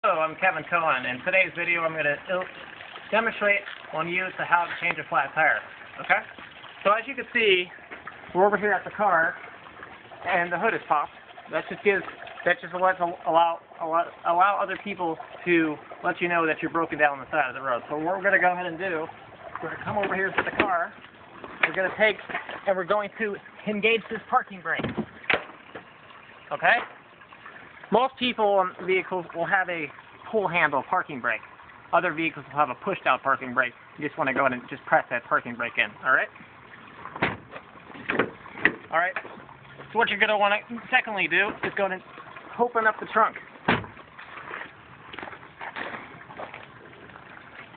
Hello, I'm Kevin Cohen. In today's video, I'm going to demonstrate on you to how to change a flat tire. Okay? So as you can see, we're over here at the car, and the hood is popped. That just lets allow other people to let you know that you're broken down on the side of the road. So what we're going to go ahead and do, we're going to come over here to the car. We're going to take and we're going to engage this parking brake. Okay? Most people in vehicles will have a pull handle parking brake. Other vehicles will have a pushed out parking brake. You just want to go ahead and just press that parking brake in. Alright? Alright. So what you're going to want to secondly do is go and open up the trunk.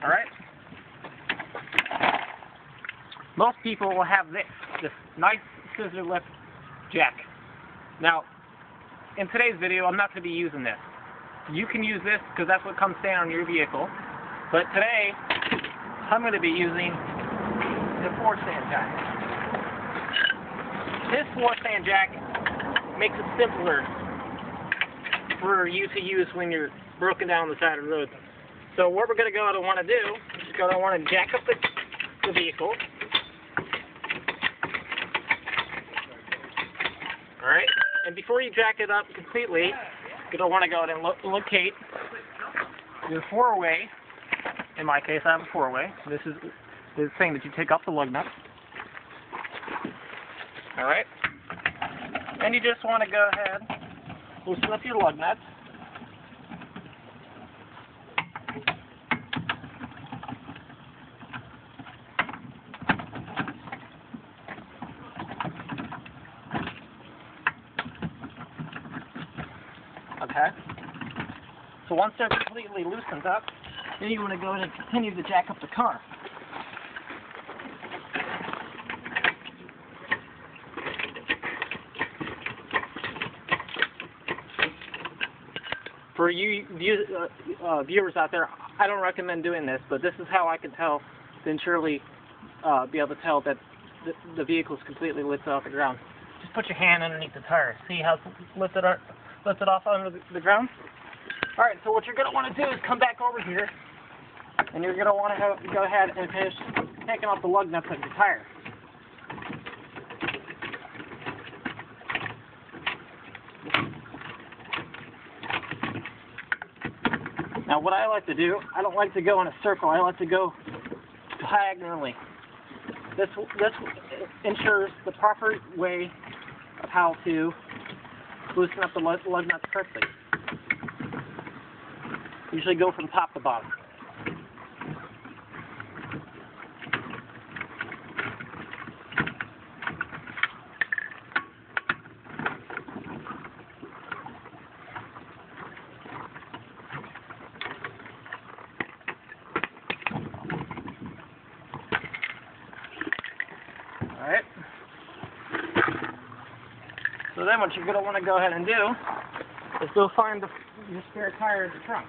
Alright? Most people will have this nice scissor lift jack. Now, in today's video, I'm not going to be using this. You can use this because that's what comes standard on your vehicle. But today, I'm going to be using the floor stand jack. This floor stand jack makes it simpler for you to use when you're broken down on the side of the road. So what we're going to go and want to do is go and want to jack up the vehicle. Alright? And before you jack it up completely, you're going to want to go ahead and locate your four-way. In my case, I have a four-way. This is the thing that you take off the lug nut. Alright? And you just want to go ahead, loosen up your lug nuts. Okay. So once they're completely loosened up, then you want to go ahead and continue to jack up the car. For you viewers out there, I don't recommend doing this, but this is how I can tell, then surely be able to tell that the vehicle is completely lifted off the ground. Just put your hand underneath the tire. See how it's lifted off under the ground? Alright, so what you're going to want to do is come back over here, and you're going to want to go ahead and finish taking off the lug nuts of your tire. Now what I like to do, I don't like to go in a circle, I like to go diagonally. This ensures the proper way of how to loosen up the lug nuts correctly. Usually go from top to bottom. Alright. So then what you're going to want to go ahead and do is go find your spare tire in the trunk.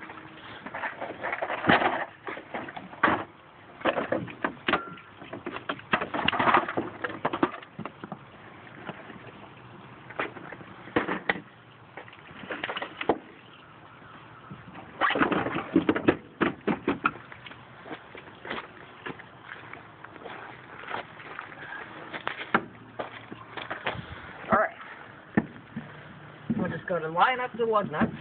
Alright. We'll just go to line up the lug nuts.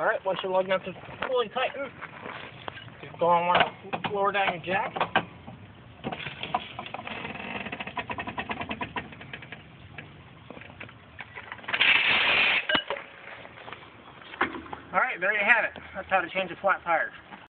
Alright, once your lug nuts are fully tightened, just go on one to lower down your jack. Alright, there you have it. That's how to change a flat tire.